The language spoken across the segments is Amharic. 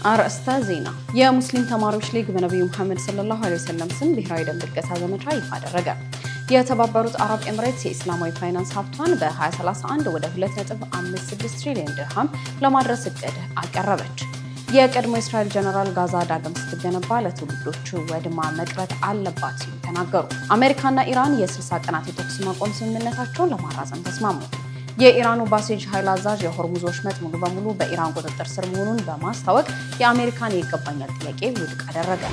አርእስተ ዜና የሙስሊም ተማሪዎች ሊግ በነብዩ መሐመድ ሰለላሁ ዐለይሂ ወሰለም ስም ብሔራዊ ደም ልገሳ ዘመቻ ይፋ አደረገ። የተባበሩት አረብ ኤምሬትስ የእስላማዊ ፋይናንስ ሀብቷን በ2031 ወደ 2.56 ትሪሊዮን ድርሃም ለማድረስ እቅድ አቀረበች። የቀድሞ እስራኤል ጀነራል ጋዛ ዳግም ስትገነባ ለትውልዶች ወድማ መቅረት አለባት ሲሉ ተናገሩ። አሜሪካና ኢራን የ60 ቀናት የተኩስ ማቆም ስምምነታቸውን ለማራዘም ተስማሙ። የኢራኑ ባሲጅ ኃይል አዛዥ የሆርሙዝ ወሽመጥ ሙሉ በሙሉ በኢራን ቁጥጥር ስር መሆኑን በማስታወቅ የአሜሪካን ይገባኛል ጥያቄ ውድቅ አደረገ።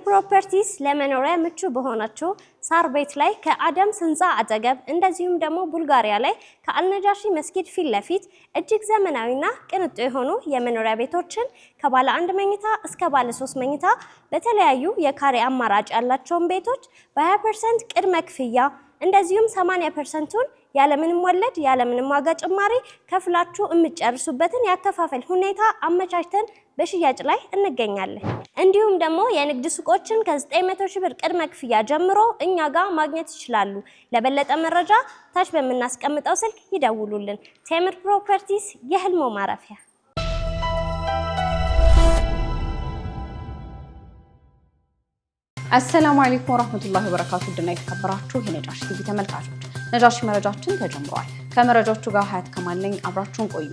ፕሮፐርቲስ ለመኖሪያ ምቹ በሆነችው ሳር ቤት ላይ ከአደም ህንፃ አጠገብ እንደዚሁም ደግሞ ቡልጋሪያ ላይ ከአልነጃሺ መስጊድ ፊት ለፊት እጅግ ዘመናዊና ቅንጡ የሆኑ የመኖሪያ ቤቶችን ከባለ 1 መኝታ እስከ ባለ 3 መኝታ በተለያዩ የካሬ አማራጭ ያላቸውን ቤቶች በ20% ቅድመ ክፍያ እንደዚሁም 80%ቱን ያለምንም ወለድ ያለምንም ዋጋ ጭማሪ ከፍላችሁ የምትጨርሱበትን ያከፋፈል ሁኔታ አመቻችተን በሽያጭ ላይ እንገኛለን። እንዲሁም ደግሞ የንግድ ሱቆችን ከ900 ሺህ ብር ቅድመ ክፍያ ጀምሮ እኛ ጋር ማግኘት ይችላሉ። ለበለጠ መረጃ ታች በምናስቀምጠው ስልክ ይደውሉልን። ቴምር ፕሮፐርቲስ የህልሞ ማረፊያ። አሰላሙ አለይኩም ወራህመቱላሂ ወበረካቱ። ድና የተከበራችሁ የነጃሺ ቲቪ ተመልካቾች ነጃሺ መረጃችን ተጀምሯል። ከመረጃዎቹ ጋር ሀያት ከማል ነኝ። አብራችሁን ቆዩ።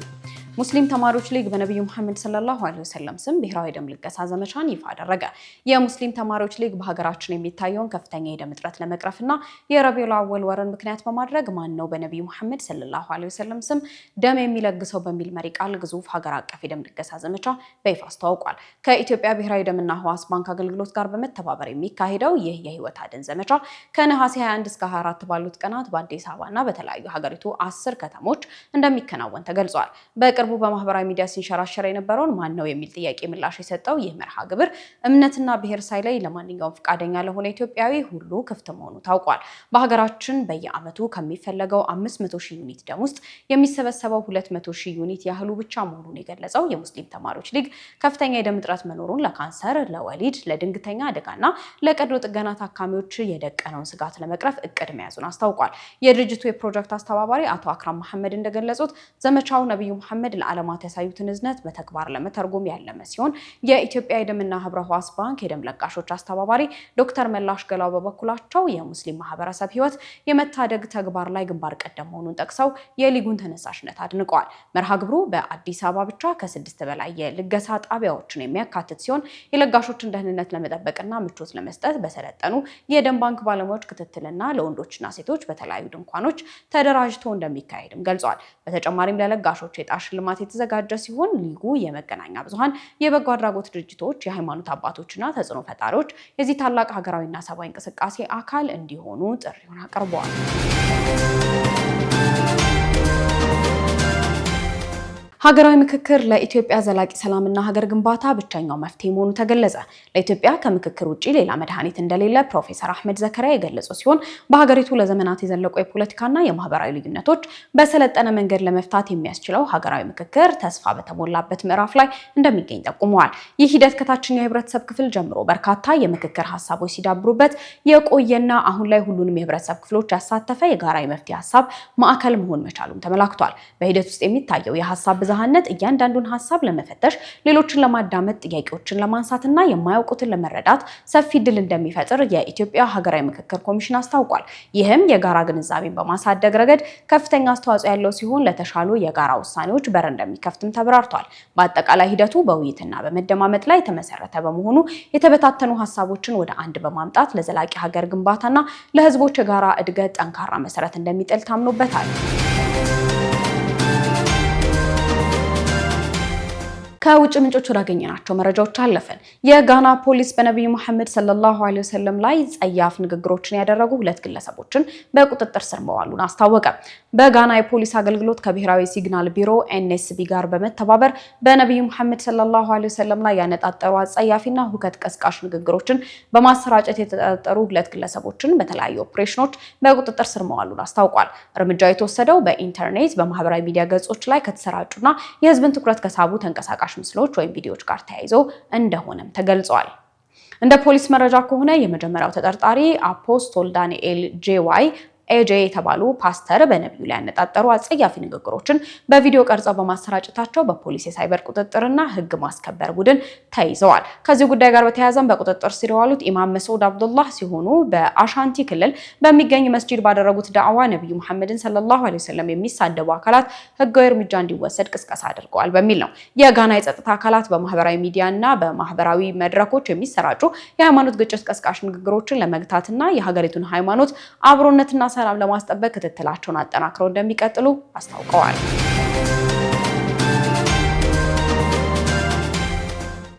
ሙስሊም ተማሪዎች ሊግ በነብዩ መሐመድ ሰለላሁ ዐለይሂ ወሰለም ስም ብሔራዊ ደም ልገሳ ዘመቻን ይፋ አደረገ። የሙስሊም ተማሪዎች ሊግ በሀገራችን የሚታየውን ከፍተኛ የደም እጥረት ለመቅረፍና የረቢዑል አወል ወርን ምክንያት በማድረግ ማን ነው በነብዩ መሐመድ ሰለላሁ ዐለይሂ ወሰለም ስም ደም የሚለግሰው በሚል መሪ ቃል ግዙፍ ሀገር አቀፍ የደም ልገሳ ዘመቻ በይፋ አስተዋውቋል። ከኢትዮጵያ ብሔራዊ ደምና ህዋስ ባንክ አገልግሎት ጋር በመተባበር የሚካሄደው ይህ የህይወት አድን ዘመቻ ከነሐሴ 21 እስከ 24 ባሉት ቀናት በአዲስ አበባና በተለያዩ ሀገሪቱ 10 ከተሞች እንደሚከናወን ተገልጿል። በቅርቡ በማህበራዊ ሚዲያ ሲንሸራሸር የነበረውን ማን ነው የሚል ጥያቄ ምላሽ የሰጠው ይህ መርሃ ግብር እምነትና ብሔር ሳይለይ ለማንኛውም ፈቃደኛ ለሆነ ኢትዮጵያዊ ሁሉ ክፍት መሆኑ ታውቋል። በሀገራችን በየዓመቱ ከሚፈለገው 500,000 ዩኒት ደም ውስጥ የሚሰበሰበው 200,000 ዩኒት ያህሉ ብቻ መሆኑን የገለጸው የሙስሊም ተማሪዎች ሊግ ከፍተኛ የደም እጥረት መኖሩን ለካንሰር፣ ለወሊድ፣ ለድንገተኛ አደጋና ለቀዶ ጥገና ታካሚዎች የደቀነውን ስጋት ለመቅረፍ እቅድ መያዙን አስታውቋል። የድርጅቱ የፕሮጀክት አስተባባሪ አቶ አክራም መሐመድ እንደገለጹት ዘመቻው ነብዩ መሐመድ ለዓለማት ያሳዩትን እዝነት በተግባር ለመተርጎም ያለመ ሲሆን የኢትዮጵያ የደምና ህብረ ህዋስ ባንክ የደም ለጋሾች አስተባባሪ ዶክተር መላሽ ገላው በበኩላቸው የሙስሊም ማህበረሰብ ህይወት የመታደግ ተግባር ላይ ግንባር ቀደም መሆኑን ጠቅሰው የሊጉን ተነሳሽነት አድንቀዋል። መርሃ ግብሩ በአዲስ አበባ ብቻ ከ6 በላይ የልገሳ ጣቢያዎችን የሚያካትት ሲሆን የለጋሾችን ደህንነት ለመጠበቅና ምቾት ለመስጠት በሰለጠኑ የደም ባንክ ባለሙያዎች ክትትልና ለወንዶችና ሴቶች በተለያዩ ድንኳኖች ተደራጅቶ እንደሚካሄድም ገልጿል። በተጨማሪም ለለጋሾች የጣሽ ሽልማት የተዘጋጀ ሲሆን ሊጉ የመገናኛ ብዙሃን፣ የበጎ አድራጎት ድርጅቶች፣ የሃይማኖት አባቶችና ተጽዕኖ ፈጣሪዎች የዚህ ታላቅ ሀገራዊና ሰብአዊ እንቅስቃሴ አካል እንዲሆኑ ጥሪውን አቅርበዋል። ሀገራዊ ምክክር ለኢትዮጵያ ዘላቂ ሰላምና ሀገር ግንባታ ብቸኛው መፍትሄ መሆኑ ተገለጸ። ለኢትዮጵያ ከምክክር ውጪ ሌላ መድኃኒት እንደሌለ ፕሮፌሰር አህመድ ዘከሪያ የገለጹ ሲሆን በሀገሪቱ ለዘመናት የዘለቁ የፖለቲካና የማህበራዊ ልዩነቶች በሰለጠነ መንገድ ለመፍታት የሚያስችለው ሀገራዊ ምክክር ተስፋ በተሞላበት ምዕራፍ ላይ እንደሚገኝ ጠቁመዋል። ይህ ሂደት ከታችኛው የህብረተሰብ ክፍል ጀምሮ በርካታ የምክክር ሀሳቦች ሲዳብሩበት የቆየና አሁን ላይ ሁሉንም የህብረተሰብ ክፍሎች ያሳተፈ የጋራ የመፍትሄ ሀሳብ ማዕከል መሆን መቻሉም ተመላክቷል። በሂደት ውስጥ የሚታየው የሀሳብ ብዝሃነት እያንዳንዱን ሀሳብ ለመፈተሽ፣ ሌሎችን ለማዳመጥ፣ ጥያቄዎችን ለማንሳትና የማያውቁትን ለመረዳት ሰፊ ድል እንደሚፈጥር የኢትዮጵያ ሀገራዊ ምክክር ኮሚሽን አስታውቋል። ይህም የጋራ ግንዛቤን በማሳደግ ረገድ ከፍተኛ አስተዋጽኦ ያለው ሲሆን ለተሻሉ የጋራ ውሳኔዎች በር እንደሚከፍትም ተብራርቷል። በአጠቃላይ ሂደቱ በውይይትና በመደማመጥ ላይ የተመሰረተ በመሆኑ የተበታተኑ ሀሳቦችን ወደ አንድ በማምጣት ለዘላቂ ሀገር ግንባታና ለህዝቦች የጋራ እድገት ጠንካራ መሰረት እንደሚጥል ታምኖበታል። ከውጭ ምንጮች ወዳገኘናቸው መረጃዎች አለፈን። የጋና ፖሊስ በነብዩ መሐመድ ሰለላሁ ዐለይሂ ወሰለም ላይ ጸያፍ ንግግሮችን ያደረጉ 2 ግለሰቦችን በቁጥጥር ስር መዋሉን አስታወቀ። በጋና የፖሊስ አገልግሎት ከብሔራዊ ሲግናል ቢሮ NSB ጋር በመተባበር በነብዩ መሐመድ ሰለላሁ ዐለይሂ ወሰለም ላይ ያነጣጠሩ አጸያፊና ሁከት ቀስቃሽ ንግግሮችን በማሰራጨት የተጠረጠሩ 2 ግለሰቦችን በተለያዩ ኦፕሬሽኖች በቁጥጥር ስር መዋሉን አስታውቋል። እርምጃው የተወሰደው በኢንተርኔት በማህበራዊ ሚዲያ ገጾች ላይ ከተሰራጩና የህዝብን ትኩረት ከሳቡ ተንቀሳቃሽ ምስሎች ወይም ቪዲዮዎች ጋር ተያይዞ እንደሆነም ተገልጿል። እንደ ፖሊስ መረጃ ከሆነ የመጀመሪያው ተጠርጣሪ አፖስቶል ዳንኤል JY ኤጄ የተባሉ ፓስተር በነብዩ ላይ ያነጣጠሩ አጸያፊ ንግግሮችን በቪዲዮ ቀርጸው በማሰራጨታቸው በፖሊስ የሳይበር ቁጥጥርና ሕግ ማስከበር ቡድን ተይዘዋል። ከዚህ ጉዳይ ጋር በተያያዘም በቁጥጥር ስር የዋሉት ኢማም መስዑድ አብዱላህ ሲሆኑ በአሻንቲ ክልል በሚገኝ መስጂድ ባደረጉት ዳዕዋ ነብዩ መሐመድን ሰለላሁ ዐለይሂ ወሰለም የሚሳደቡ አካላት ሕጋዊ እርምጃ እንዲወሰድ ቅስቀሳ አድርገዋል በሚል ነው። የጋና የጸጥታ አካላት በማህበራዊ ሚዲያና በማህበራዊ መድረኮች የሚሰራጩ የሃይማኖት ግጭት ቀስቃሽ ንግግሮችን ለመግታትና የሀገሪቱን ሃይማኖት አብሮነትና ሰላም ለማስጠበቅ ክትትላቸውን አጠናክረው እንደሚቀጥሉ አስታውቀዋል።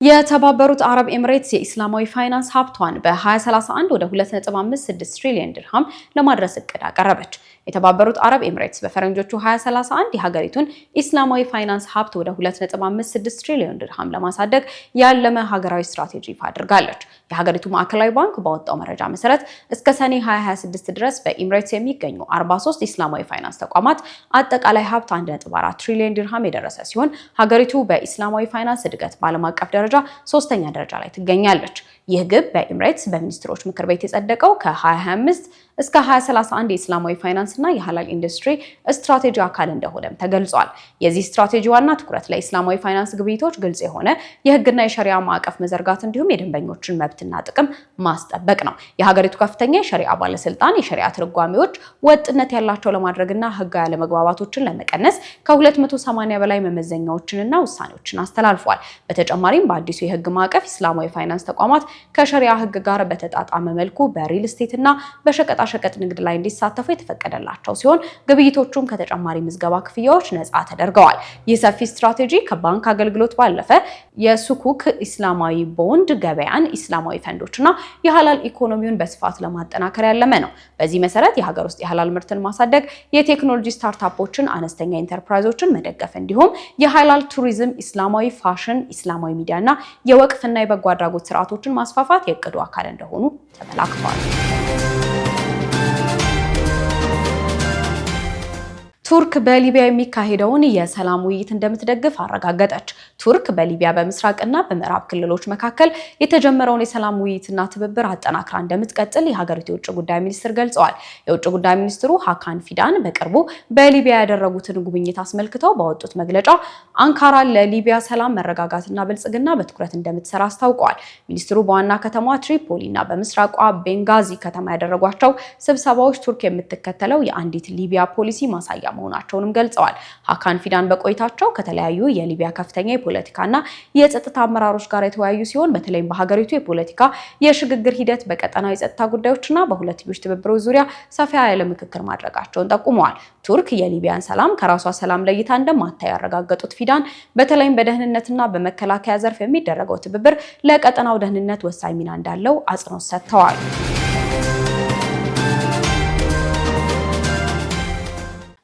የተባበሩት አረብ ኤሚሬትስ የኢስላማዊ ፋይናንስ ሀብቷን በ2031 ወደ 2.56 ትሪሊዮን ድርሃም ለማድረስ እቅድ አቀረበች። የተባበሩት አረብ ኤሚሬትስ በፈረንጆቹ 2031 የሀገሪቱን ኢስላማዊ ፋይናንስ ሀብት ወደ 2.56 ትሪሊዮን ድርሃም ለማሳደግ ያለመ ሀገራዊ ስትራቴጂ ይፋ አድርጋለች። የሀገሪቱ ማዕከላዊ ባንክ ባወጣው መረጃ መሰረት እስከ ሰኔ 2026 ድረስ በኤሚሬትስ የሚገኙ 43 ኢስላማዊ ፋይናንስ ተቋማት አጠቃላይ ሀብት 1.4 ትሪሊዮን ድርሃም የደረሰ ሲሆን ሀገሪቱ በኢስላማዊ ፋይናንስ እድገት በዓለም አቀፍ ደረጃ ሶስተኛ ደረጃ ላይ ትገኛለች። ይህ ግብ በኤሚሬትስ በሚኒስትሮች ምክር ቤት የጸደቀው ከ2025 እስከ 2031 የኢስላማዊ ፋይናንስ እና የሐላል ኢንዱስትሪ ስትራቴጂ አካል እንደሆነም ተገልጿል። የዚህ ስትራቴጂ ዋና ትኩረት ለኢስላማዊ ፋይናንስ ግብይቶች ግልጽ የሆነ የህግና የሸሪዓ ማዕቀፍ መዘርጋት እንዲሁም የደንበኞችን መብትና ጥቅም ማስጠበቅ ነው። የሀገሪቱ ከፍተኛ የሸሪዓ ባለስልጣን የሸሪዓ ትርጓሜዎች ወጥነት ያላቸው ለማድረግና ህጋዊ አለመግባባቶችን ለመቀነስ ከ280 በላይ መመዘኛዎችንና ውሳኔዎችን አስተላልፏል። በተጨማሪም በአዲሱ የህግ ማዕቀፍ ኢስላማዊ ፋይናንስ ተቋማት ከሸሪዓ ህግ ጋር በተጣጣመ መልኩ በሪል ስቴትና በሸቀጣሸቀጥ ንግድ ላይ እንዲሳተፉ የተፈቀደላቸው ሲሆን ግብይቶቹም ከተጨማሪ ምዝገባ ክፍያዎች ነፃ ተደርገዋል። ይህ ሰፊ ስትራቴጂ ከባንክ አገልግሎት ባለፈ የሱኩክ ኢስላማዊ ቦንድ ገበያን፣ ኢስላማዊ ፈንዶችና የሐላል ኢኮኖሚውን በስፋት ለማጠናከር ያለመ ነው። በዚህ መሰረት የሀገር ውስጥ የሐላል ምርትን ማሳደግ፣ የቴክኖሎጂ ስታርታፖችን፣ አነስተኛ ኢንተርፕራይዞችን መደገፍ እንዲሁም የሐላል ቱሪዝም፣ ኢስላማዊ ፋሽን፣ ኢስላማዊ ሚዲያና የወቅፍና የበጎ አድራጎት ስርዓቶችን ማስፋፋት የእቅዱ አካል እንደሆኑ ተመላክቷል። ቱርክ በሊቢያ የሚካሄደውን የሰላም ውይይት እንደምትደግፍ አረጋገጠች። ቱርክ በሊቢያ በምስራቅና በምዕራብ ክልሎች መካከል የተጀመረውን የሰላም ውይይትና ትብብር አጠናክራ እንደምትቀጥል የሀገሪቱ የውጭ ጉዳይ ሚኒስትር ገልጸዋል። የውጭ ጉዳይ ሚኒስትሩ ሃካን ፊዳን በቅርቡ በሊቢያ ያደረጉትን ጉብኝት አስመልክተው ባወጡት መግለጫ አንካራ ለሊቢያ ሰላም፣ መረጋጋትና ብልጽግና በትኩረት እንደምትሰራ አስታውቀዋል። ሚኒስትሩ በዋና ከተማዋ ትሪፖሊና በምስራቋ ቤንጋዚ ከተማ ያደረጓቸው ስብሰባዎች ቱርክ የምትከተለው የአንዲት ሊቢያ ፖሊሲ ማሳያ መሆናቸውንም ገልጸዋል። ሃካን ፊዳን በቆይታቸው ከተለያዩ የሊቢያ ከፍተኛ የፖለቲካና የጸጥታ አመራሮች ጋር የተወያዩ ሲሆን በተለይም በሀገሪቱ የፖለቲካ የሽግግር ሂደት፣ በቀጠናዊ የጸጥታ ጉዳዮችና በሁለትዮሽ ትብብሮች ዙሪያ ሰፋ ያለ ምክክር ማድረጋቸውን ጠቁመዋል። ቱርክ የሊቢያን ሰላም ከራሷ ሰላም ለይታ እንደማታይ ያረጋገጡት ፊዳን በተለይም በደህንነትና በመከላከያ ዘርፍ የሚደረገው ትብብር ለቀጠናው ደህንነት ወሳኝ ሚና እንዳለው አጽንኦት ሰጥተዋል።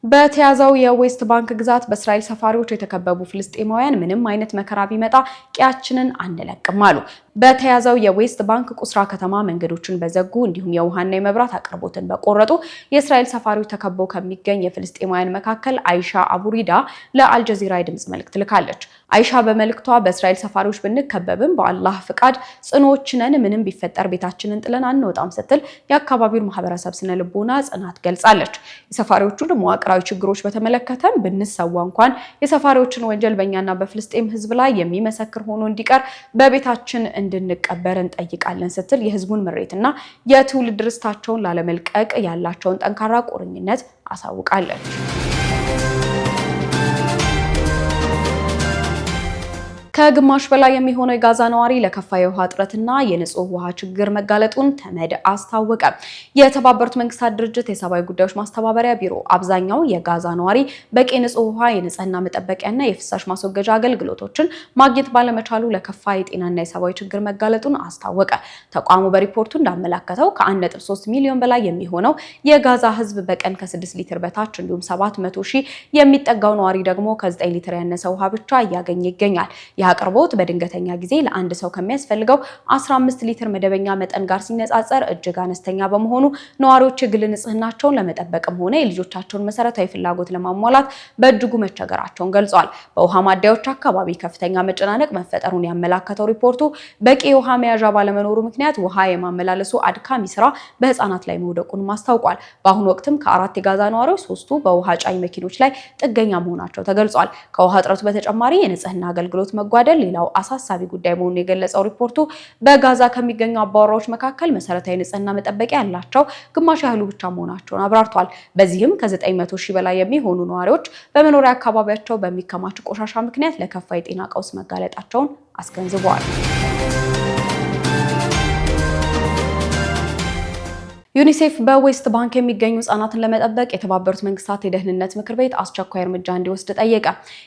በተያዘው የዌስት ባንክ ግዛት በእስራኤል ሰፋሪዎች የተከበቡ ፍልስጤማውያን ምንም አይነት መከራ ቢመጣ ቂያችንን አንለቅም አሉ። በተያዘው የዌስት ባንክ ቁስራ ከተማ መንገዶችን በዘጉ እንዲሁም የውሃና የመብራት አቅርቦትን በቆረጡ የእስራኤል ሰፋሪዎች ተከበው ከሚገኝ የፍልስጤማውያን መካከል አይሻ አቡሪዳ ለአልጀዚራ የድምጽ መልእክት ልካለች። አይሻ በመልእክቷ በእስራኤል ሰፋሪዎች ብንከበብም በአላህ ፍቃድ ጽኖች ነን፣ ምንም ቢፈጠር ቤታችንን ጥለን አንወጣም ስትል የአካባቢውን ማህበረሰብ ስነ ልቦና ጽናት ገልጻለች። የሰፋሪዎቹን መዋቅራዊ ችግሮች በተመለከተም ብንሰዋ እንኳን የሰፋሪዎችን ወንጀል በእኛና በፍልስጤም ህዝብ ላይ የሚመሰክር ሆኖ እንዲቀር በቤታችን እንድንቀበር እንጠይቃለን ስትል የህዝቡን ምሬትና የትውልድ ርስታቸውን ላለመልቀቅ ያላቸውን ጠንካራ ቁርኝነት አሳውቃለች። ከግማሽ በላይ የሚሆነው የጋዛ ነዋሪ ለከፋ የውሃ እጥረትና የንጹህ ውሃ ችግር መጋለጡን ተመድ አስታወቀ። የተባበሩት መንግስታት ድርጅት የሰብአዊ ጉዳዮች ማስተባበሪያ ቢሮ አብዛኛው የጋዛ ነዋሪ በቂ ንጹህ ውሃ፣ የንጽህና መጠበቂያና የፍሳሽ ማስወገጃ አገልግሎቶችን ማግኘት ባለመቻሉ ለከፋ የጤናና የሰብአዊ ችግር መጋለጡን አስታወቀ። ተቋሙ በሪፖርቱ እንዳመለከተው ከ1.3 ሚሊዮን በላይ የሚሆነው የጋዛ ህዝብ በቀን ከ6 ሊትር በታች እንዲሁም 700 ሺህ የሚጠጋው ነዋሪ ደግሞ ከ9 ሊትር ያነሰ ውሃ ብቻ እያገኘ ይገኛል። አቅርቦት በድንገተኛ ጊዜ ለአንድ ሰው ከሚያስፈልገው 15 ሊትር መደበኛ መጠን ጋር ሲነጻጸር እጅግ አነስተኛ በመሆኑ ነዋሪዎች የግል ንጽህናቸውን ለመጠበቅም ሆነ የልጆቻቸውን መሰረታዊ ፍላጎት ለማሟላት በእጅጉ መቸገራቸውን ገልጿል። በውሃ ማደያዎች አካባቢ ከፍተኛ መጨናነቅ መፈጠሩን ያመላከተው ሪፖርቱ በቂ የውሃ መያዣ ባለመኖሩ ምክንያት ውሃ የማመላለሱ አድካሚ ስራ በህፃናት ላይ መውደቁን ማስታውቋል። በአሁኑ ወቅትም ከ4 የጋዛ ነዋሪዎች 3ቱ በውሃ ጫኝ መኪኖች ላይ ጥገኛ መሆናቸው ተገልጿል። ከውሃ እጥረቱ በተጨማሪ የንጽህና አገልግሎት መጓደል ሌላው አሳሳቢ ጉዳይ መሆኑን የገለጸው ሪፖርቱ በጋዛ ከሚገኙ አባወራዎች መካከል መሰረታዊ ንጽህና መጠበቂያ ያላቸው ግማሽ ያህሉ ብቻ መሆናቸውን አብራርቷል። በዚህም ከ900 ሺህ በላይ የሚሆኑ ነዋሪዎች በመኖሪያ አካባቢያቸው በሚከማች ቆሻሻ ምክንያት ለከፋ የጤና ቀውስ መጋለጣቸውን አስገንዝበዋል። ዩኒሴፍ በዌስት ባንክ የሚገኙ ህጻናትን ለመጠበቅ የተባበሩት መንግስታት የደህንነት ምክር ቤት አስቸኳይ እርምጃ እንዲወስድ ጠየቀ።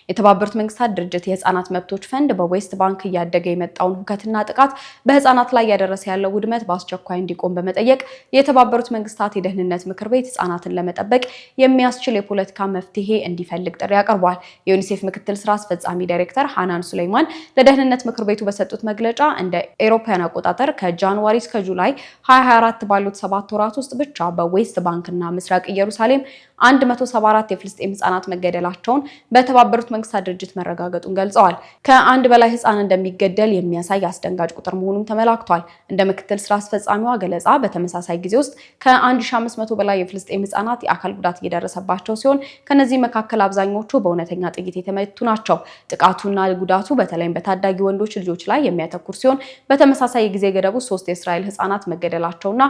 የተባበሩት መንግስታት ድርጅት የህጻናት መብቶች ፈንድ በዌስት ባንክ እያደገ የመጣውን ሁከትና ጥቃት በህጻናት ላይ ያደረሰ ያለው ውድመት በአስቸኳይ እንዲቆም በመጠየቅ የተባበሩት መንግስታት የደህንነት ምክር ቤት ህጻናትን ለመጠበቅ የሚያስችል የፖለቲካ መፍትሄ እንዲፈልግ ጥሪ አቅርቧል። የዩኒሴፍ ምክትል ስራ አስፈጻሚ ዳይሬክተር ሃናን ሱሌይማን ለደህንነት ምክር ቤቱ በሰጡት መግለጫ እንደ አውሮፓውያን አቆጣጠር ከጃንዋሪ እስከ ጁላይ 2024 ባሉት 7 ወራት ውስጥ ብቻ በዌስት ባንክና ምስራቅ ኢየሩሳሌም 174 የፍልስጤም ህጻናት መገደላቸውን በተባበሩት መንግስታት ድርጅት መረጋገጡን ገልጸዋል። ከአንድ በላይ ህጻን እንደሚገደል የሚያሳይ አስደንጋጭ ቁጥር መሆኑን ተመላክቷል። እንደ ምክትል ስራ አስፈጻሚዋ ገለጻ በተመሳሳይ ጊዜ ውስጥ ከ1500 በላይ የፍልስጤም ህጻናት የአካል ጉዳት እየደረሰባቸው ሲሆን ከነዚህ መካከል አብዛኞቹ በእውነተኛ ጥይት የተመቱ ናቸው። ጥቃቱና ጉዳቱ በተለይም በታዳጊ ወንዶች ልጆች ላይ የሚያተኩር ሲሆን በተመሳሳይ ጊዜ ገደቡ 3 የእስራኤል ህጻናት መገደላቸውና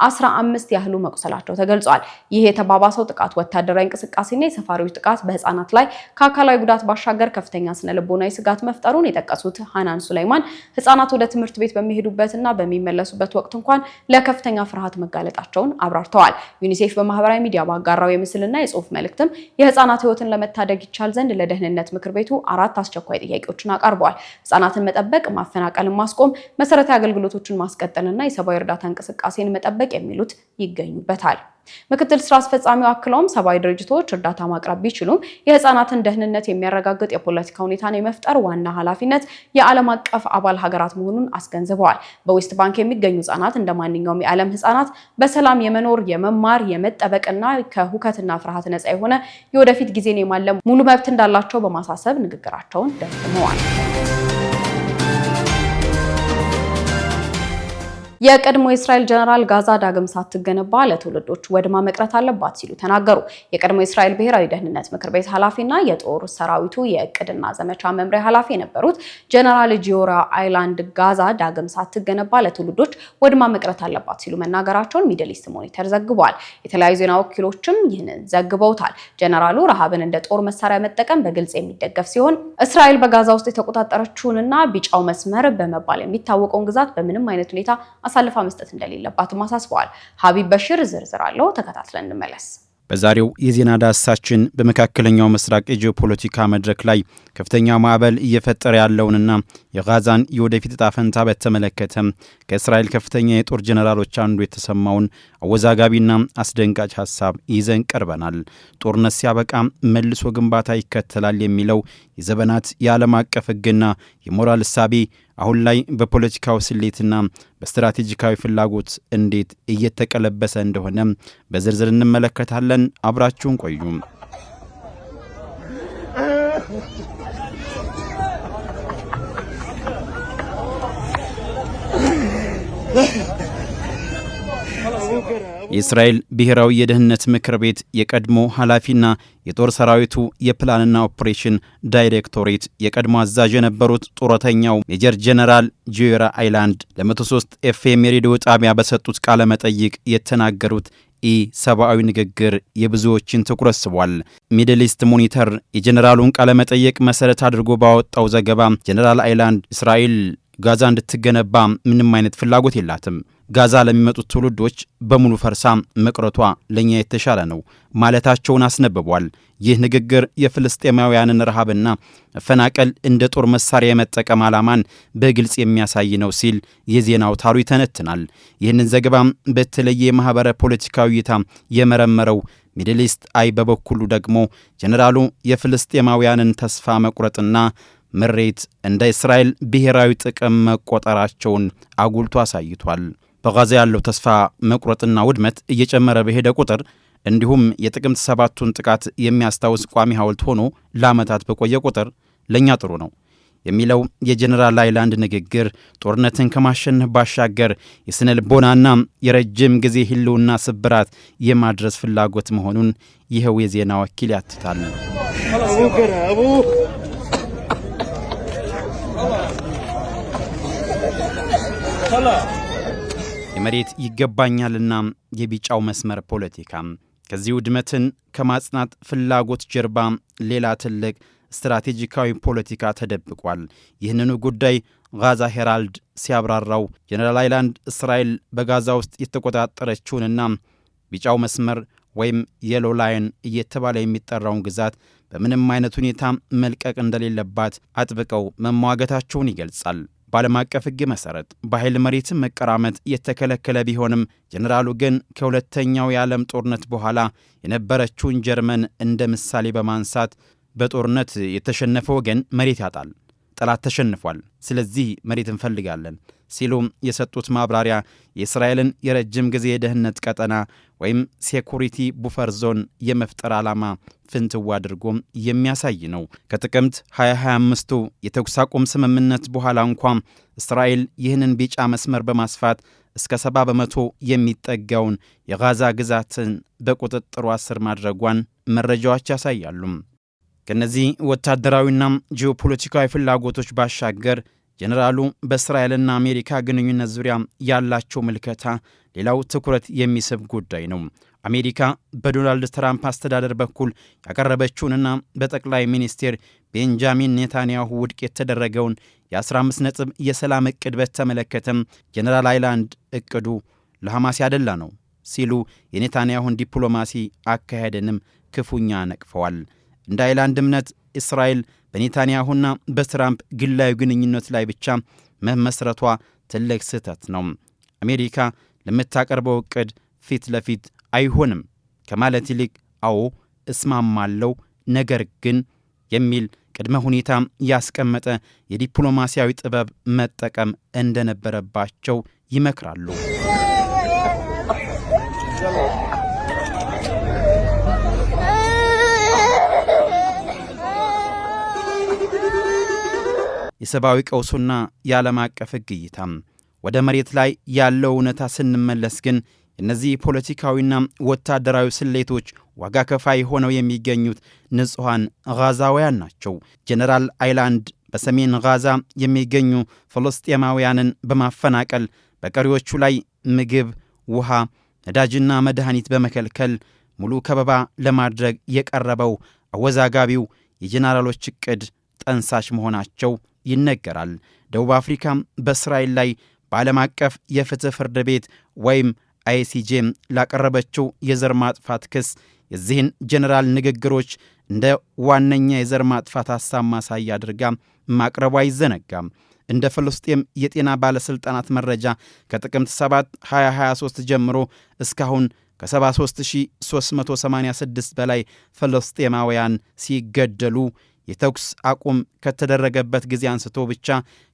15 ያህሉ መቁሰላቸው ተገልጿል። ይህ የተባባሰው ጥቃት ወታደራዊ እንቅስቃሴና የሰፋሪዎች ጥቃት በህፃናት ላይ ከአካላዊ ጉዳት ባሻገር ከፍተኛ ስነ ልቦናዊ ስጋት መፍጠሩን የጠቀሱት ሃናን ሱሌይማን ህፃናት ወደ ትምህርት ቤት በሚሄዱበትና በሚመለሱበት ወቅት እንኳን ለከፍተኛ ፍርሃት መጋለጣቸውን አብራርተዋል። ዩኒሴፍ በማህበራዊ ሚዲያ ባጋራው የምስልና የጽሁፍ መልእክትም የህፃናት ህይወትን ለመታደግ ይቻል ዘንድ ለደህንነት ምክር ቤቱ 4 አስቸኳይ ጥያቄዎችን አቀርበዋል። ህፃናትን መጠበቅ፣ ማፈናቀልን ማስቆም፣ መሰረታዊ አገልግሎቶችን ማስቀጠልና የሰብአዊ እርዳታ እንቅስቃሴን መጠበቅ የሚሉት ይገኙበታል። ምክትል ስራ አስፈጻሚው አክለውም ሰብአዊ ድርጅቶች እርዳታ ማቅረብ ቢችሉም የህፃናትን ደህንነት የሚያረጋግጥ የፖለቲካ ሁኔታን የመፍጠር ዋና ኃላፊነት የዓለም አቀፍ አባል ሀገራት መሆኑን አስገንዝበዋል። በዌስት ባንክ የሚገኙ ህፃናት እንደ ማንኛውም የዓለም ህፃናት በሰላም የመኖር፣ የመማር፣ የመጠበቅና ከሁከትና ፍርሃት ነፃ የሆነ የወደፊት ጊዜን የማለም ሙሉ መብት እንዳላቸው በማሳሰብ ንግግራቸውን ደምድመዋል። የቀድሞ የእስራኤል ጀነራል ጋዛ ዳግም ሳትገነባ ለትውልዶች ወድማ መቅረት አለባት ሲሉ ተናገሩ። የቀድሞ የእስራኤል ብሔራዊ ደህንነት ምክር ቤት ኃላፊና የጦር ሰራዊቱ የእቅድና ዘመቻ መምሪያ ኃላፊ የነበሩት ጀነራል ጂዮራ አይላንድ ጋዛ ዳግም ሳትገነባ ለትውልዶች ወድማ መቅረት አለባት ሲሉ መናገራቸውን ሚድል ኢስት ሞኒተር ዘግቧል። የተለያዩ ዜና ወኪሎችም ይህንን ዘግበውታል። ጀነራሉ ረሃብን እንደ ጦር መሳሪያ መጠቀም በግልጽ የሚደገፍ ሲሆን እስራኤል በጋዛ ውስጥ የተቆጣጠረችውንና ቢጫው መስመር በመባል የሚታወቀውን ግዛት በምንም አይነት ሁኔታ አሳልፋ መስጠት እንደሌለባትም አሳስበዋል። ሀቢብ በሽር ዝርዝር አለው፣ ተከታትለን እንመለስ። በዛሬው የዜና ዳሰሳችን በመካከለኛው ምስራቅ የጂኦፖለቲካ መድረክ ላይ ከፍተኛ ማዕበል እየፈጠረ ያለውንና የጋዛን የወደፊት ዕጣ ፈንታ በተመለከተ ከእስራኤል ከፍተኛ የጦር ጀነራሎች አንዱ የተሰማውን አወዛጋቢና አስደንጋጭ ሐሳብ ይዘን ቀርበናል። ጦርነት ሲያበቃ መልሶ ግንባታ ይከተላል የሚለው የዘመናት የዓለም አቀፍ ሕግና የሞራል እሳቤ አሁን ላይ በፖለቲካው ስሌትና በስትራቴጂካዊ ፍላጎት እንዴት እየተቀለበሰ እንደሆነ በዝርዝር እንመለከታለን። አብራችሁን ቆዩ። የእስራኤል ብሔራዊ የደህንነት ምክር ቤት የቀድሞ ኃላፊና የጦር ሰራዊቱ የፕላንና ኦፕሬሽን ዳይሬክቶሬት የቀድሞ አዛዥ የነበሩት ጡረተኛው ሜጀር ጀነራል ጂዮራ አይላንድ ለ103 ኤፍኤም የሬዲዮ ጣቢያ በሰጡት ቃለ መጠይቅ የተናገሩት ሰብአዊ ንግግር የብዙዎችን ትኩረት ስቧል። ሚድል ኢስት ሞኒተር የጀነራሉን ቃለ መጠይቅ መሰረት አድርጎ ባወጣው ዘገባ ጀነራል አይላንድ እስራኤል ጋዛ እንድትገነባ ምንም አይነት ፍላጎት የላትም፣ ጋዛ ለሚመጡት ትውልዶች በሙሉ ፈርሳ መቅረቷ ለኛ የተሻለ ነው ማለታቸውን አስነብቧል። ይህ ንግግር የፍልስጤማውያንን ረሃብና መፈናቀል እንደ ጦር መሳሪያ የመጠቀም ዓላማን በግልጽ የሚያሳይ ነው ሲል የዜና አውታሩ ይተነትናል። ይህንን ዘገባም በተለየ የማህበረ ፖለቲካዊ እይታ የመረመረው ሚድል ኢስት አይ በበኩሉ ደግሞ ጀነራሉ የፍልስጤማውያንን ተስፋ መቁረጥና ምሬት እንደ እስራኤል ብሔራዊ ጥቅም መቆጠራቸውን አጉልቶ አሳይቷል። በጋዛ ያለው ተስፋ መቁረጥና ውድመት እየጨመረ በሄደ ቁጥር እንዲሁም የጥቅምት 7ቱን ጥቃት የሚያስታውስ ቋሚ ሐውልት ሆኖ ለዓመታት በቆየ ቁጥር ለኛ ጥሩ ነው የሚለው የጀነራል አይላንድ ንግግር ጦርነትን ከማሸነፍ ባሻገር የስነ ልቦናና የረጅም ጊዜ ህልውና ስብራት የማድረስ ፍላጎት መሆኑን ይኸው የዜና ወኪል ያትታል። የመሬት ይገባኛልና የቢጫው መስመር ፖለቲካ ከዚህ ውድመትን ከማጽናት ፍላጎት ጀርባ ሌላ ትልቅ ስትራቴጂካዊ ፖለቲካ ተደብቋል። ይህንኑ ጉዳይ ጋዛ ሄራልድ ሲያብራራው ጀነራል አይላንድ እስራኤል በጋዛ ውስጥ የተቆጣጠረችውንና ቢጫው መስመር ወይም የሎ ላይን እየተባለ የሚጠራውን ግዛት በምንም አይነት ሁኔታ መልቀቅ እንደሌለባት አጥብቀው መሟገታቸውን ይገልጻል። በዓለም አቀፍ ሕግ መሠረት በኃይል መሬትን መቀራመጥ የተከለከለ ቢሆንም ጀነራሉ ግን ከሁለተኛው የዓለም ጦርነት በኋላ የነበረችውን ጀርመን እንደ ምሳሌ በማንሳት በጦርነት የተሸነፈ ወገን መሬት ያጣል፣ ጠላት ተሸንፏል፣ ስለዚህ መሬት እንፈልጋለን ሲሉ የሰጡት ማብራሪያ የእስራኤልን የረጅም ጊዜ የደህንነት ቀጠና ወይም ሴኩሪቲ ቡፈር ዞን የመፍጠር ዓላማ ፍንትው አድርጎ የሚያሳይ ነው። ከጥቅምት 2025ቱ የተኩስ አቁም ስምምነት በኋላ እንኳን እስራኤል ይህንን ቢጫ መስመር በማስፋት እስከ 70% የሚጠጋውን የጋዛ ግዛትን በቁጥጥሯ ስር ማድረጓን መረጃዎች ያሳያሉ። ከነዚህ ወታደራዊና ጂኦፖለቲካዊ ፍላጎቶች ባሻገር ጀነራሉ በእስራኤልና አሜሪካ ግንኙነት ዙሪያ ያላቸው ምልከታ ሌላው ትኩረት የሚስብ ጉዳይ ነው። አሜሪካ በዶናልድ ትራምፕ አስተዳደር በኩል ያቀረበችውንና በጠቅላይ ሚኒስትር ቤንጃሚን ኔታንያሁ ውድቅ የተደረገውን የ15 ነጥብ የሰላም ዕቅድ በተመለከተም ጀነራል አይላንድ ዕቅዱ ለሐማስ ያደላ ነው ሲሉ የኔታንያሁን ዲፕሎማሲ አካሄድንም ክፉኛ ነቅፈዋል። እንደ አይላንድ እምነት እስራኤል በኔታንያሁና በትራምፕ ግላዊ ግንኙነት ላይ ብቻ መመስረቷ ትልቅ ስህተት ነው። አሜሪካ ለምታቀርበው ዕቅድ ፊት ለፊት አይሆንም ከማለት ይልቅ አዎ እስማማለሁ ነገር ግን የሚል ቅድመ ሁኔታ ያስቀመጠ የዲፕሎማሲያዊ ጥበብ መጠቀም እንደነበረባቸው ይመክራሉ። የሰብአዊ ቀውሱና የዓለም አቀፍ ሕግ እይታም ወደ መሬት ላይ ያለው እውነታ ስንመለስ ግን እነዚህ ፖለቲካዊና ወታደራዊ ስሌቶች ዋጋ ከፋይ ሆነው የሚገኙት ንጹሐን ጋዛውያን ናቸው። ጀነራል አይላንድ በሰሜን ጋዛ የሚገኙ ፍልስጤማውያንን በማፈናቀል በቀሪዎቹ ላይ ምግብ፣ ውሃ፣ ነዳጅና መድኃኒት በመከልከል ሙሉ ከበባ ለማድረግ የቀረበው አወዛጋቢው የጀነራሎች ዕቅድ ጠንሳሽ መሆናቸው ይነገራል። ደቡብ አፍሪካም በእስራኤል ላይ በዓለም አቀፍ የፍትህ ፍርድ ቤት ወይም አይሲጄ ላቀረበችው የዘር ማጥፋት ክስ የዚህን ጀነራል ንግግሮች እንደ ዋነኛ የዘር ማጥፋት ሐሳብ ማሳያ አድርጋ ማቅረቡ አይዘነጋም። እንደ ፍልስጤም የጤና ባለሥልጣናት መረጃ ከጥቅምት 7 2023 ጀምሮ እስካሁን ከ73386 በላይ ፍልስጤማውያን ሲገደሉ የተኩስ አቁም ከተደረገበት ጊዜ አንስቶ ብቻ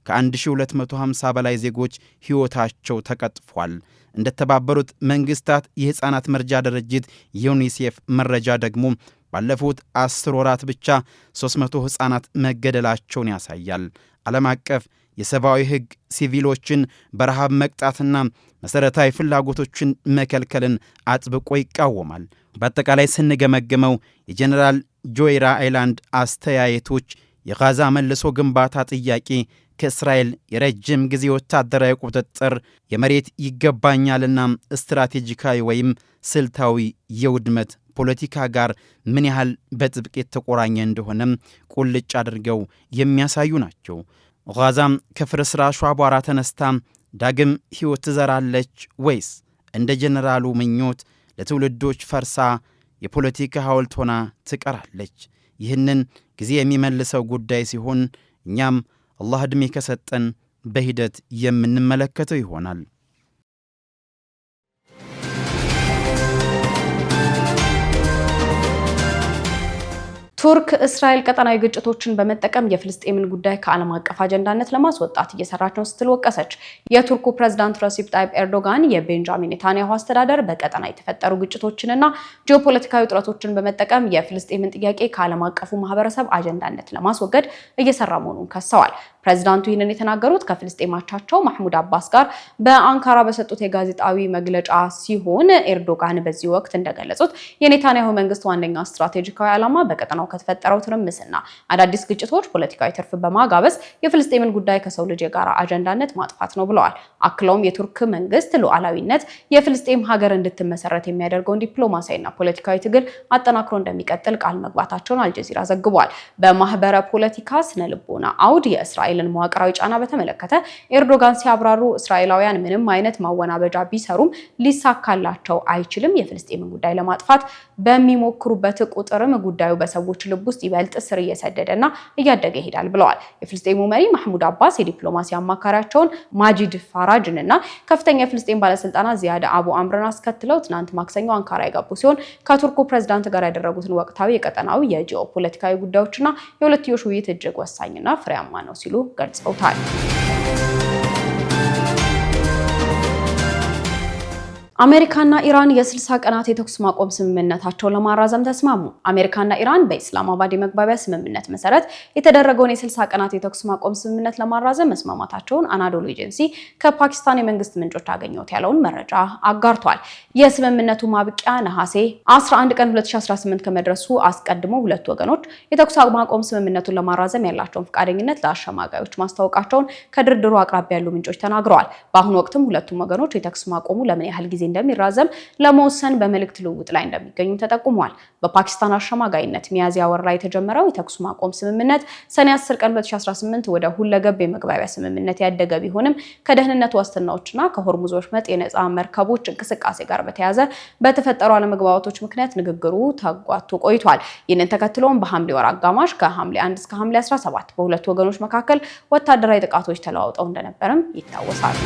ከ1250 በላይ ዜጎች ሕይወታቸው ተቀጥፏል። እንደተባበሩት መንግስታት የሕፃናት መርጃ ድርጅት ዩኒሴፍ መረጃ ደግሞ ባለፉት 10 ወራት ብቻ 300 ሕፃናት መገደላቸውን ያሳያል። ዓለም አቀፍ የሰብአዊ ሕግ ሲቪሎችን በረሃብ መቅጣትና መሠረታዊ ፍላጎቶችን መከልከልን አጥብቆ ይቃወማል። በአጠቃላይ ስንገመግመው የጀነራል ጆይራ አይላንድ አስተያየቶች የጋዛ መልሶ ግንባታ ጥያቄ ከእስራኤል የረጅም ጊዜ ወታደራዊ ቁጥጥር፣ የመሬት ይገባኛልና ስትራቴጂካዊ ወይም ስልታዊ የውድመት ፖለቲካ ጋር ምን ያህል በጥብቅ የተቆራኘ እንደሆነም ቁልጭ አድርገው የሚያሳዩ ናቸው። ጋዛም ከፍርስራሹ አቧራ ተነስታ ዳግም ሕይወት ትዘራለች ወይስ እንደ ጀነራሉ ምኞት ለትውልዶች ፈርሳ የፖለቲካ ሐውልት ሆና ትቀራለች? ይህንን ጊዜ የሚመልሰው ጉዳይ ሲሆን እኛም አላህ ዕድሜ ከሰጠን በሂደት የምንመለከተው ይሆናል። ቱርክ እስራኤል ቀጠናዊ ግጭቶችን በመጠቀም የፍልስጤምን ጉዳይ ከዓለም አቀፍ አጀንዳነት ለማስወጣት እየሰራች ነው ስትል ወቀሰች። የቱርኩ ፕሬዝዳንት ረሲፕ ጣይብ ኤርዶጋን የቤንጃሚን ኔታንያሁ አስተዳደር በቀጠና የተፈጠሩ ግጭቶችንና ጂኦፖለቲካዊ ውጥረቶችን በመጠቀም የፍልስጤምን ጥያቄ ከዓለም አቀፉ ማህበረሰብ አጀንዳነት ለማስወገድ እየሰራ መሆኑን ከሰዋል። ፕሬዝዳንቱ ይህንን የተናገሩት ከፍልስጤማቻቸው ማህሙድ አባስ ጋር በአንካራ በሰጡት የጋዜጣዊ መግለጫ ሲሆን ኤርዶጋን በዚህ ወቅት እንደገለጹት የኔታንያሁ መንግስት ዋነኛ ስትራቴጂካዊ ዓላማ በቀጠናው ከተፈጠረው ትርምስና አዳዲስ ግጭቶች ፖለቲካዊ ትርፍ በማጋበስ የፍልስጤምን ጉዳይ ከሰው ልጅ የጋራ አጀንዳነት ማጥፋት ነው ብለዋል። አክለውም የቱርክ መንግስት ሉዓላዊነት የፍልስጤም ሀገር እንድትመሰረት የሚያደርገውን ዲፕሎማሲያዊና ፖለቲካዊ ትግል አጠናክሮ እንደሚቀጥል ቃል መግባታቸውን አልጀዚራ ዘግቧል። በማህበረ ፖለቲካ ስነ ልቦና አውድ የእስራኤልን መዋቅራዊ ጫና በተመለከተ ኤርዶጋን ሲያብራሩ እስራኤላውያን ምንም አይነት ማወናበጃ ቢሰሩም ሊሳካላቸው አይችልም። የፍልስጤምን ጉዳይ ለማጥፋት በሚሞክሩበት ቁጥርም ጉዳዩ በሰዎች ልብ ውስጥ ይበልጥ ስር እየሰደደና እያደገ ይሄዳል ብለዋል። የፍልስጤሙ መሪ ማህሙድ አባስ የዲፕሎማሲ አማካሪያቸውን ማጂድ ፋራጅንና ከፍተኛ የፍልስጤም ባለስልጣናት ዚያድ አቡ አምርን አስከትለው ትናንት ማክሰኞ አንካራ የገቡ ሲሆን ከቱርኩ ፕሬዝዳንት ጋር ያደረጉትን ወቅታዊ የቀጠናዊ የጂኦፖለቲካዊ ጉዳዮችና የሁለትዮሽ ውይይት እጅግ ወሳኝና ፍሬያማ ነው ሲሉ ገልጸውታል። አሜሪካና ኢራን የ60 ቀናት የተኩስ ማቆም ስምምነታቸውን ለማራዘም ተስማሙ። አሜሪካና ኢራን በኢስላማባድ የመግባቢያ ስምምነት መሰረት የተደረገውን የ60 ቀናት የተኩስ ማቆም ስምምነት ለማራዘም መስማማታቸውን አናዶሉ ኤጀንሲ ከፓኪስታን የመንግስት ምንጮች አገኘሁት ያለውን መረጃ አጋርቷል። የስምምነቱ ማብቂያ ነሐሴ 11 ቀን 2018 ከመድረሱ አስቀድሞ ሁለቱ ወገኖች የተኩስ ማቆም ስምምነቱን ለማራዘም ያላቸውን ፈቃደኝነት ለአሸማጋዮች ማስታወቃቸውን ከድርድሩ አቅራቢያ ያሉ ምንጮች ተናግረዋል። በአሁኑ ወቅትም ሁለቱም ወገኖች የተኩስ ማቆሙ ለምን ያህል ጊዜ እንደሚራዘም ለመወሰን በመልእክት ልውውጥ ላይ እንደሚገኙ ተጠቁሟል። በፓኪስታን አሸማጋይነት ሚያዝያ ወር ላይ የተጀመረው የተኩስ ማቆም ስምምነት ሰኔ 10 ቀን 2018 ወደ ሁለገብ የመግባቢያ ስምምነት ያደገ ቢሆንም ከደህንነት ዋስትናዎችና ከሆርሙዝ ወሽመጥ የነፃ መርከቦች እንቅስቃሴ ጋር በተያያዘ በተፈጠሩ አለመግባባቶች ምክንያት ንግግሩ ተጓቶ ቆይቷል። ይህንን ተከትሎም በሐምሌ ወር አጋማሽ ከሐምሌ 1 እስከ ሐምሌ 17 በሁለቱ ወገኖች መካከል ወታደራዊ ጥቃቶች ተለዋውጠው እንደነበርም ይታወሳል።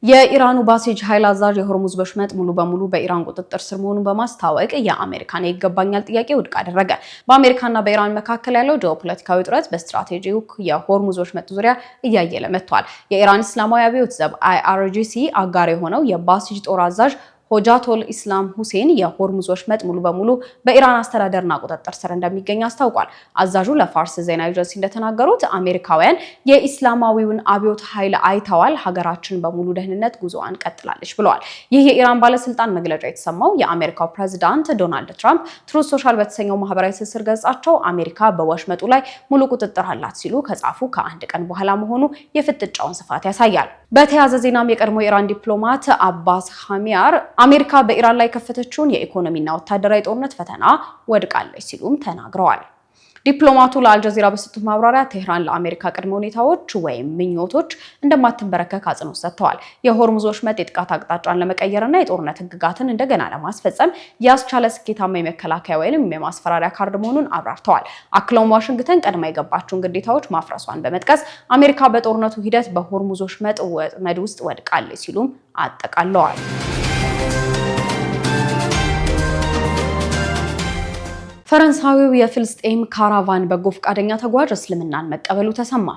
የኢራኑ ባሲጅ ኃይል አዛዥ የሆርሙዝ ወሽመጥ ሙሉ በሙሉ በኢራን ቁጥጥር ስር መሆኑን በማስታወቅ የአሜሪካን ይገባኛል ጥያቄ ውድቅ አደረገ። በአሜሪካና በኢራን መካከል ያለው ጂኦፖለቲካዊ ውጥረት በስትራቴጂክ የሆርሙዝ ወሽመጥ ዙሪያ እያየለ መጥቷል። የኢራን እስላማዊ አብዮት ዘብ IRGC አጋር የሆነው የባሲጅ ጦር አዛዥ ሆጃቶል ኢስላም ሁሴን የሆርሙዝ ወሽመጥ ሙሉ በሙሉ በኢራን አስተዳደርና ቁጥጥር ስር እንደሚገኝ አስታውቋል። አዛዡ ለፋርስ ዜና ኤጀንሲ እንደተናገሩት አሜሪካውያን የኢስላማዊውን አብዮት ኃይል አይተዋል፣ ሀገራችን በሙሉ ደህንነት ጉዞዋን ቀጥላለች ብለዋል። ይህ የኢራን ባለስልጣን መግለጫ የተሰማው የአሜሪካው ፕሬዝዳንት ዶናልድ ትራምፕ ትሩዝ ሶሻል በተሰኘው ማህበራዊ ትስስር ገጻቸው አሜሪካ በወሽመጡ ላይ ሙሉ ቁጥጥር አላት ሲሉ ከጻፉ ከአንድ ቀን በኋላ መሆኑ የፍጥጫውን ስፋት ያሳያል። በተያያዘ ዜናም የቀድሞ ኢራን ዲፕሎማት አባስ ሐሚያር አሜሪካ በኢራን ላይ ከፈተችውን የኢኮኖሚና ወታደራዊ ጦርነት ፈተና ወድቃለች ሲሉም ተናግረዋል። ዲፕሎማቱ ለአልጀዚራ በሰጡት ማብራሪያ ቴህራን ለአሜሪካ ቅድመ ሁኔታዎች ወይም ምኞቶች እንደማትንበረከክ አጽንኦት ሰጥተዋል። የሆርሙዝ ወሽመጥ የጥቃት አቅጣጫን ለመቀየርና የጦርነት ህግጋትን እንደገና ለማስፈጸም ያስቻለ ስኬታማ የመከላከያ ወይም የማስፈራሪያ ካርድ መሆኑን አብራርተዋል። አክለውም ዋሽንግተን ቀድማ የገባቸውን ግዴታዎች ማፍረሷን በመጥቀስ አሜሪካ በጦርነቱ ሂደት በሆርሙዝ ወሽመጥ ወጥመድ ውስጥ ወድቃለች ሲሉም አጠቃለዋል። ፈረንሳዊው የፍልስጤም ካራቫን በጎ ፈቃደኛ ተጓዥ እስልምናን መቀበሉ ተሰማ።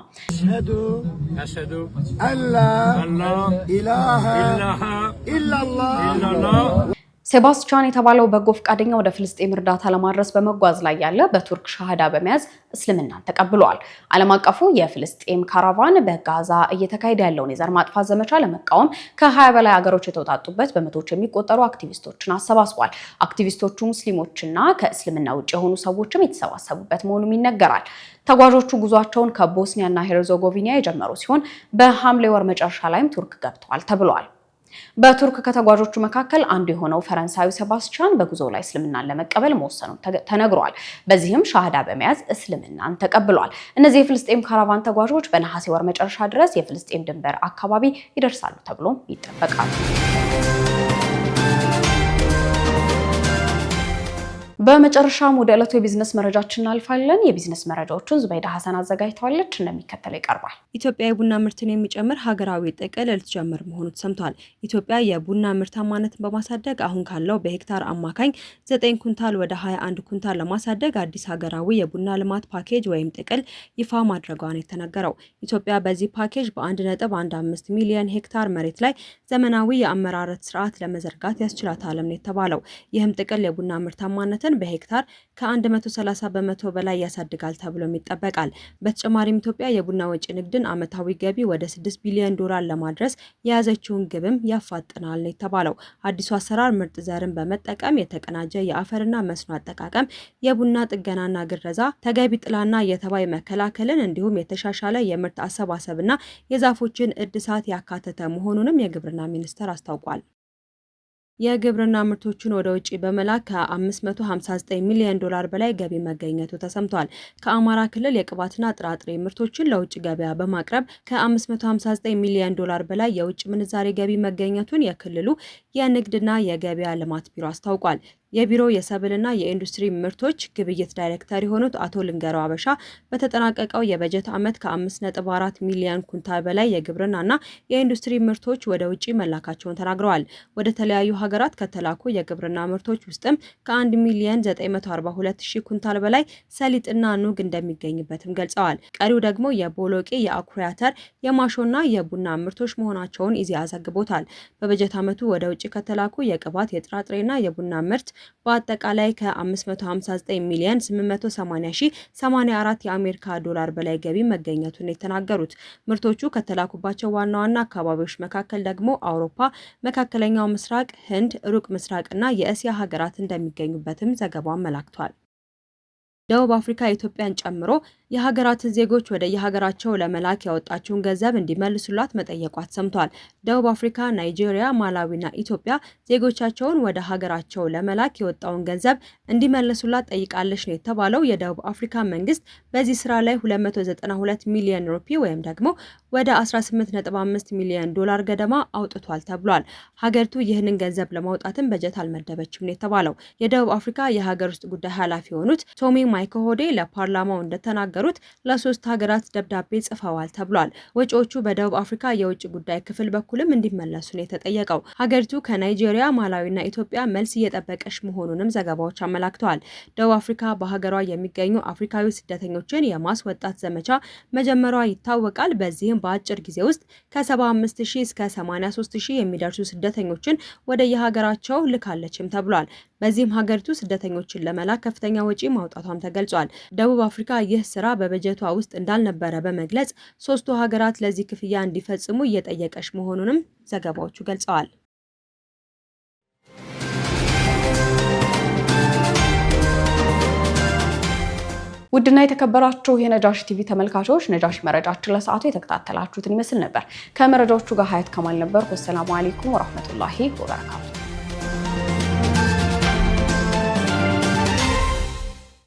ሴባስቲያን የተባለው በጎ ፈቃደኛ ወደ ፍልስጤም እርዳታ ለማድረስ በመጓዝ ላይ ያለ በቱርክ ሻሃዳ በመያዝ እስልምናን ተቀብሏል። ዓለም አቀፉ የፍልስጤም ካራቫን በጋዛ እየተካሄደ ያለውን የዘር ማጥፋት ዘመቻ ለመቃወም ከ20 በላይ ሀገሮች የተውጣጡበት በመቶዎች የሚቆጠሩ አክቲቪስቶችን አሰባስቧል። አክቲቪስቶቹ ሙስሊሞችና ከእስልምና ውጭ የሆኑ ሰዎችም የተሰባሰቡበት መሆኑም ይነገራል። ተጓዦቹ ጉዟቸውን ከቦስኒያና ሄርዞጎቪና የጀመሩ ሲሆን በሐምሌ ወር መጨረሻ ላይም ቱርክ ገብተዋል ተብሏል። በቱርክ ከተጓዦቹ መካከል አንዱ የሆነው ፈረንሳዊ ሴባስቲያን በጉዞው ላይ እስልምናን ለመቀበል መወሰኑ ተነግሯል። በዚህም ሻሃዳ በመያዝ እስልምናን ተቀብሏል። እነዚህ የፍልስጤም ካራቫን ተጓዦች በነሐሴ ወር መጨረሻ ድረስ የፍልስጤም ድንበር አካባቢ ይደርሳሉ ተብሎ ይጠበቃል። በመጨረሻም ወደ ዕለቱ የቢዝነስ መረጃችን እናልፋለን። የቢዝነስ መረጃዎችን ዙበይዳ ሐሰን አዘጋጅተዋለች፣ እንደሚከተለው ይቀርባል። ኢትዮጵያ የቡና ምርትን የሚጨምር ሀገራዊ ጥቅል ልትጀምር መሆኑ ተሰምቷል። ኢትዮጵያ የቡና ምርታማነትን በማሳደግ አሁን ካለው በሄክታር አማካኝ 9 ኩንታል ወደ 21 ኩንታል ለማሳደግ አዲስ ሀገራዊ የቡና ልማት ፓኬጅ ወይም ጥቅል ይፋ ማድረጓን የተነገረው። ኢትዮጵያ በዚህ ፓኬጅ በ1.15 ሚሊዮን ሄክታር መሬት ላይ ዘመናዊ የአመራረት ስርዓት ለመዘርጋት ያስችላታልም ነው የተባለው። ይህም ጥቅል የቡና ምርታማነት በሄክታር ከ130 በመቶ በላይ ያሳድጋል ተብሎም ይጠበቃል። በተጨማሪም ኢትዮጵያ የቡና ወጪ ንግድን ዓመታዊ ገቢ ወደ 6 ቢሊዮን ዶላር ለማድረስ የያዘችውን ግብም ያፋጥናል ነው የተባለው። አዲሱ አሰራር ምርጥ ዘርን በመጠቀም የተቀናጀ የአፈርና መስኖ አጠቃቀም፣ የቡና ጥገናና ግረዛ፣ ተገቢ ጥላና የተባይ መከላከልን እንዲሁም የተሻሻለ የምርት አሰባሰብና የዛፎችን እድሳት ያካተተ መሆኑንም የግብርና ሚኒስቴር አስታውቋል። የግብርና ምርቶችን ወደ ውጪ በመላክ ከ559 ሚሊዮን ዶላር በላይ ገቢ መገኘቱ ተሰምቷል። ከአማራ ክልል የቅባትና ጥራጥሬ ምርቶችን ለውጭ ገበያ በማቅረብ ከ559 ሚሊዮን ዶላር በላይ የውጭ ምንዛሬ ገቢ መገኘቱን የክልሉ የንግድና የገበያ ልማት ቢሮ አስታውቋል። የቢሮው የሰብልና የኢንዱስትሪ ምርቶች ግብይት ዳይሬክተር የሆኑት አቶ ልንገረው አበሻ በተጠናቀቀው የበጀት ዓመት ከ5.4 ሚሊዮን ኩንታል በላይ የግብርናና የኢንዱስትሪ ምርቶች ወደ ውጪ መላካቸውን ተናግረዋል። ወደ ተለያዩ ሀገራት ከተላኩ የግብርና ምርቶች ውስጥም ከ1 ሚሊዮን 942 ሺህ ኩንታል በላይ ሰሊጥና ኑግ እንደሚገኝበትም ገልጸዋል። ቀሪው ደግሞ የቦሎቄ፣ የአኩሪ አተር፣ የማሾና የቡና ምርቶች መሆናቸውን ኢዜአ ዘግቦታል። በበጀት ዓመቱ ወደ ውጪ ከተላኩ የቅባት፣ የጥራጥሬና የቡና ምርት በአጠቃላይ ከ559 ሚሊዮን 880 ሺህ 84 የአሜሪካ ዶላር በላይ ገቢ መገኘቱን የተናገሩት ምርቶቹ ከተላኩባቸው ዋና ዋና አካባቢዎች መካከል ደግሞ አውሮፓ፣ መካከለኛው ምስራቅ፣ ህንድ፣ ሩቅ ምስራቅና የእስያ ሀገራት እንደሚገኙበትም ዘገባው አመላክቷል። ደቡብ አፍሪካ ኢትዮጵያን ጨምሮ የሀገራትን ዜጎች ወደ የሀገራቸው ለመላክ ያወጣቸውን ገንዘብ እንዲመልሱላት መጠየቋ ተሰምቷል። ደቡብ አፍሪካ፣ ናይጄሪያ፣ ማላዊና ኢትዮጵያ ዜጎቻቸውን ወደ ሀገራቸው ለመላክ የወጣውን ገንዘብ እንዲመልሱላት ጠይቃለች ነው የተባለው። የደቡብ አፍሪካ መንግስት በዚህ ስራ ላይ 292 ሚሊዮን ሩፒ ወይም ደግሞ ወደ 18.5 ሚሊዮን ዶላር ገደማ አውጥቷል ተብሏል። ሀገሪቱ ይህንን ገንዘብ ለማውጣትም በጀት አልመደበችም ነው የተባለው። የደቡብ አፍሪካ የሀገር ውስጥ ጉዳይ ኃላፊ የሆኑት ቶሚ ማይኮሆዴ ለፓርላማው እንደተናገሩት ለሶስት ሀገራት ደብዳቤ ጽፈዋል ተብሏል። ወጪዎቹ በደቡብ አፍሪካ የውጭ ጉዳይ ክፍል በኩልም እንዲመለሱ ነው የተጠየቀው። ሀገሪቱ ከናይጄሪያ፣ ማላዊና ኢትዮጵያ መልስ እየጠበቀች መሆኑንም ዘገባዎች አመላክተዋል። ደቡብ አፍሪካ በሀገሯ የሚገኙ አፍሪካዊ ስደተኞችን የማስወጣት ዘመቻ መጀመሯ ይታወቃል። በዚህም በአጭር ጊዜ ውስጥ ከ75000 እስከ 83000 የሚደርሱ ስደተኞችን ወደ የሀገራቸው ልካለችም ተብሏል። በዚህም ሀገሪቱ ስደተኞችን ለመላክ ከፍተኛ ወጪ ማውጣቷም ተገልጿል። ደቡብ አፍሪካ ይህ ስራ በበጀቷ ውስጥ እንዳልነበረ በመግለጽ ሶስቱ ሀገራት ለዚህ ክፍያ እንዲፈጽሙ እየጠየቀች መሆኑንም ዘገባዎቹ ገልጸዋል። ውድና የተከበራችሁ የነጃሺ ቲቪ ተመልካቾች ነጃሺ መረጃችን ለሰዓቱ የተከታተላችሁትን ይመስል ነበር። ከመረጃዎቹ ጋር ሀያት ከማል ነበር። ወሰላሙ አለይኩም ወራህመቱላሂ ወበረካቱ።